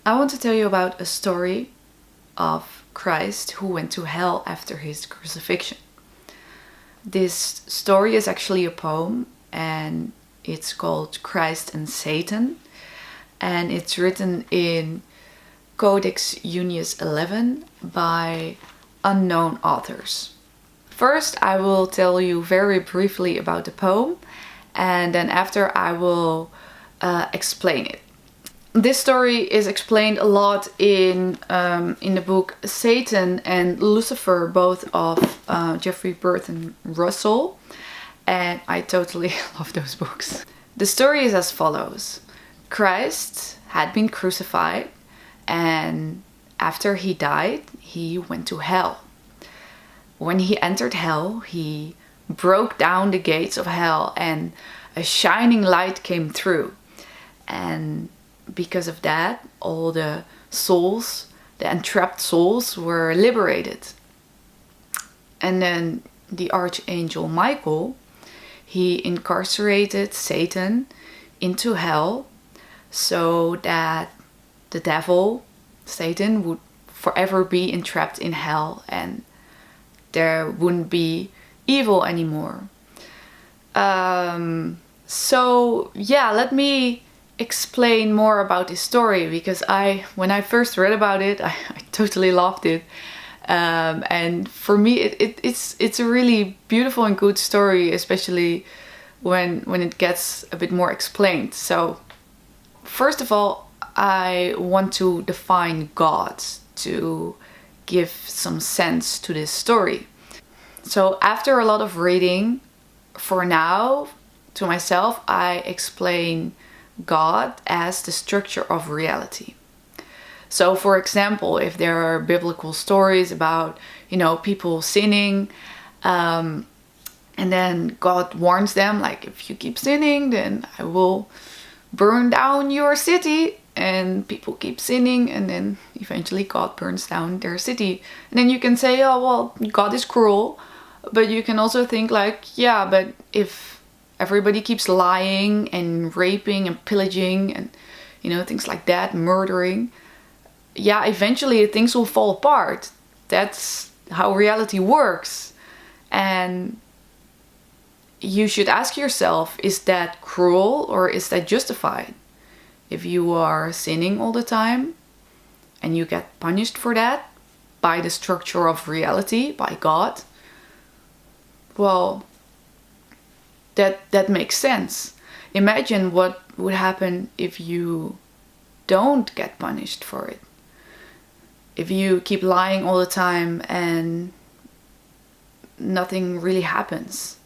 I want to tell you about a story of Christ who went to hell after his crucifixion. This story is actually a poem, and it's called Christ and Satan, and it's written in Codex Junius 11 by unknown authors. First, I will tell you very briefly about the poem, and then after I will explain it. This story is explained a lot in the book Satan and Lucifer, both of Jeffrey Burton Russell, and I totally love those books. The story is as follows. Christ had been crucified, and after he died, he went to hell. When he entered hell, he broke down the gates of hell, and a shining light came through. And because of that, all the souls, the entrapped souls, were liberated. And then the archangel Michael, he incarcerated Satan into hell so that the devil, Satan, would forever be entrapped in hell and there wouldn't be evil anymore. Let me explain more about this story, because when I first read about it, I totally loved it. And for me, it's a really beautiful and good story, especially when it gets a bit more explained. So, first of all, I want to define God to give some sense to this story. So after a lot of reading, for now, to myself, I explain God as the structure of reality. So for example, if there are biblical stories about, people sinning, and then God warns them, like, if you keep sinning, then I will burn down your city. And people keep sinning, and then eventually God burns down their city. And then you can say, oh, well, God is cruel. But you can also think like, yeah, but if everybody keeps lying and raping and pillaging and, things like that, murdering, yeah, eventually things will fall apart. That's how reality works. And you should ask yourself, is that cruel or is that justified? If you are sinning all the time and you get punished for that by the structure of reality, by God, well, that makes sense. Imagine what would happen if you don't get punished for it. If you keep lying all the time and nothing really happens.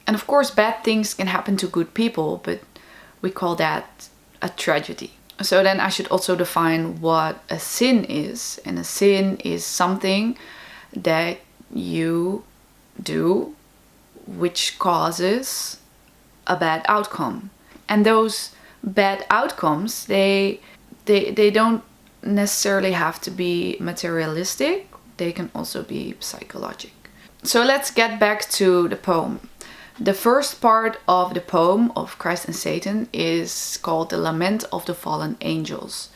And of course, bad things can happen to good people, but we call that a tragedy. So then I should also define what a sin is. And a sin is something that you do which causes a bad outcome. And those bad outcomes, they don't necessarily have to be materialistic. They can also be psychological. So let's get back to the poem. The first part of the poem of Christ and Satan is called The Lament of the Fallen Angels.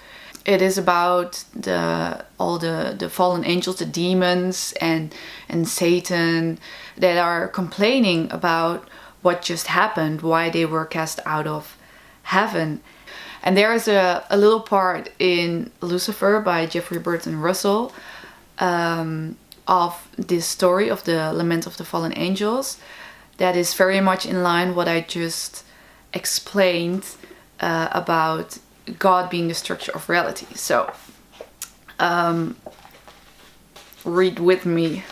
It is about all the fallen angels, the demons and Satan, that are complaining about what just happened, why they were cast out of heaven. And there is a little part in Lucifer by Jeffrey Burton Russell of this story of the Lament of the Fallen Angels that is very much in line what I just explained about God being the structure of reality. So, read with me.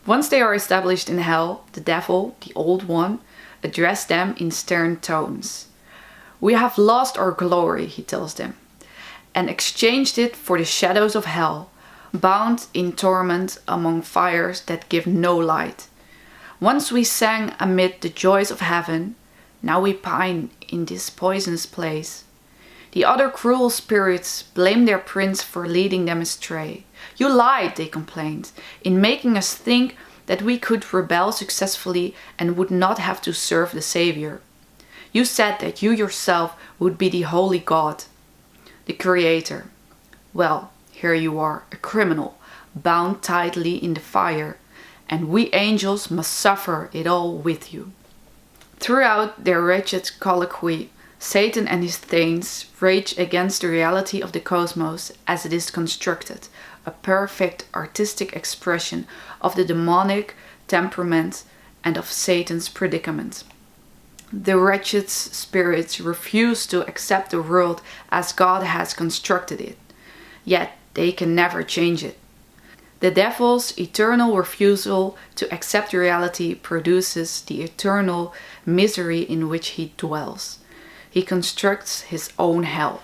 Once they are established in hell, the devil, the old one, addressed them in stern tones. We have lost our glory, he tells them, and exchanged it for the shadows of hell, bound in torment among fires that give no light. Once we sang amid the joys of heaven, now we pine in this poisonous place. The other cruel spirits blame their prince for leading them astray. You lied, they complained, in making us think that we could rebel successfully and would not have to serve the Savior. You said that you yourself would be the holy God. the Creator. Well, here you are, a criminal, bound tightly in the fire, and we angels must suffer it all with you. Throughout their wretched colloquy, Satan and his thanes rage against the reality of the cosmos as it is constructed, a perfect artistic expression of the demonic temperament and of Satan's predicament. The wretched spirits refuse to accept the world as God has constructed it, yet they can never change it. The devil's eternal refusal to accept reality produces the eternal misery in which he dwells. He constructs his own hell.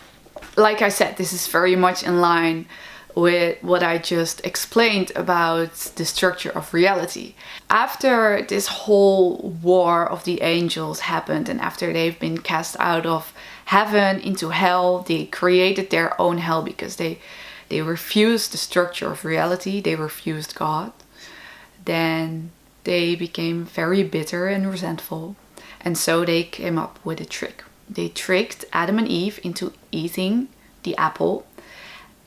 Like I said, this is very much in line with what I just explained about the structure of reality. After this whole war of the angels happened, and after they've been cast out of heaven into hell, they created their own hell because they refused the structure of reality, they refused God. Then they became very bitter and resentful, and so they came up with a trick. They tricked Adam and Eve into eating the apple,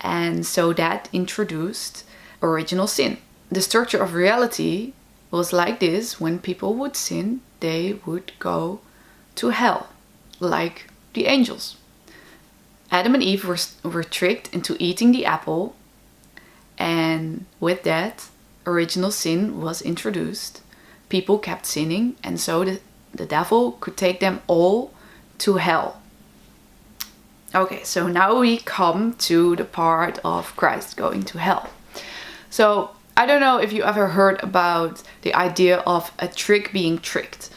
and so that introduced original sin. The structure of reality was like this: when people would sin, they would go to hell, like the angels. Adam and Eve were tricked into eating the apple, and with that, original sin was introduced. People kept sinning, and so the devil could take them all to hell. Okay, so now we come to the part of Christ going to hell. So I don't know if you ever heard about the idea of a trick being tricked,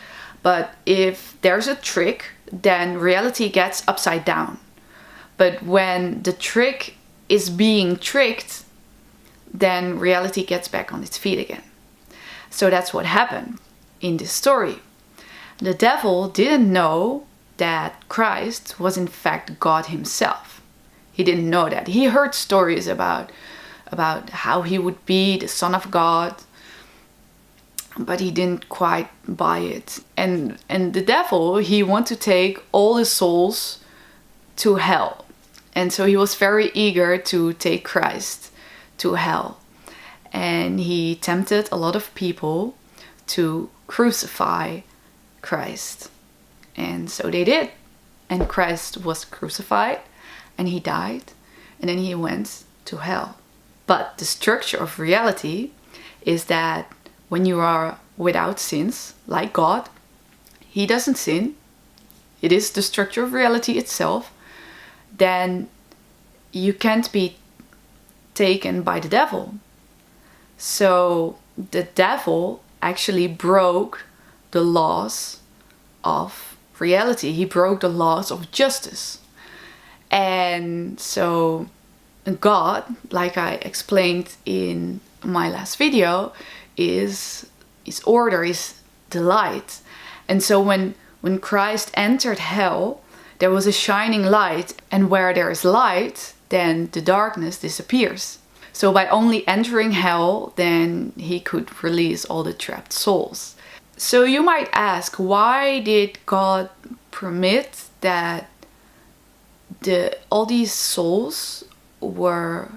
but if there's a trick, then reality gets upside down. But when the trick is being tricked, then reality gets back on its feet again. So that's what happened in this story. The devil didn't know that Christ was in fact God himself. He didn't know that. He heard stories about how he would be the Son of God, but he didn't quite buy it. And the devil, he wanted to take all the souls to hell. And so he was very eager to take Christ to hell. And he tempted a lot of people to crucify Christ. And so they did. And Christ was crucified, and he died, and then he went to hell. But the structure of reality is that when you are without sins, like God, he doesn't sin. It is the structure of reality itself. Then you can't be taken by the devil. So the devil actually broke the laws of reality. He broke the laws of justice. And so God, like I explained in my last video, is order, is delight. And so when Christ entered hell, there was a shining light, and where there is light, then the darkness disappears. So by only entering hell, then he could release all the trapped souls. So you might ask, why did God permit that all these souls were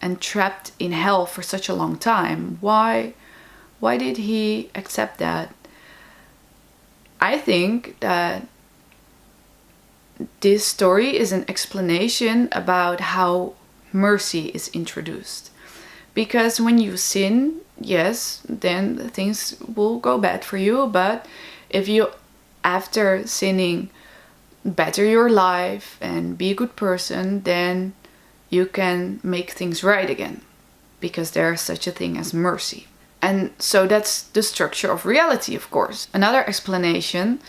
entrapped in hell for such a long time? Why did he accept that? I think that this story is an explanation about how mercy is introduced. Because when you sin, yes, then things will go bad for you. But if you, after sinning, better your life and be a good person, then you can make things right again. Because there is such a thing as mercy. And so that's the structure of reality, of course. Another explanation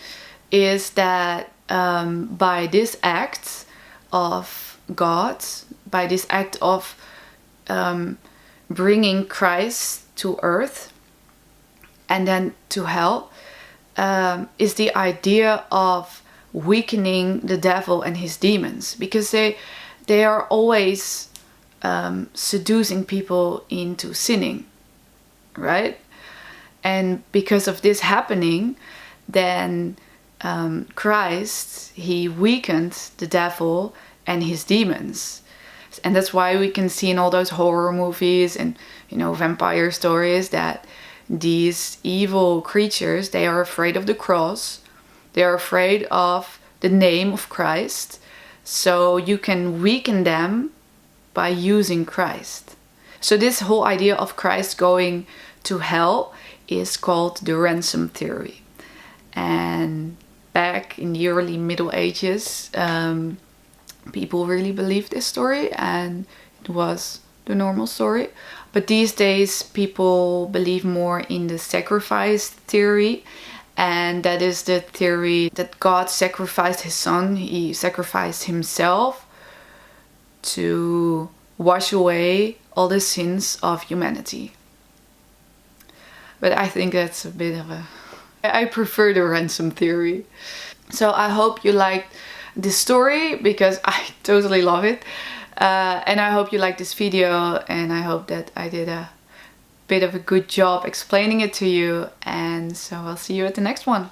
is that by this act of God, by this act of bringing Christ to earth and then to hell, is the idea of weakening the devil and his demons, because they are always seducing people into sinning, right? And because of this happening, then Christ, he weakened the devil and his demons. And that's why we can see in all those horror movies and, you know, vampire stories that these evil creatures, they are afraid of the cross. They are afraid of the name of Christ. So you can weaken them by using Christ. So this whole idea of Christ going to hell is called the ransom theory. And back in the early Middle Ages, people really believed this story, and it was the normal story. But these days people believe more in the sacrifice theory, and that is the theory that God sacrificed his son. He sacrificed himself to wash away all the sins of humanity. But I think that's a bit of a... I prefer the ransom theory. So I hope you liked this story, because I totally love it. And I hope you liked this video, and I hope that I did a bit of a good job explaining it to you. And so I'll see you at the next one.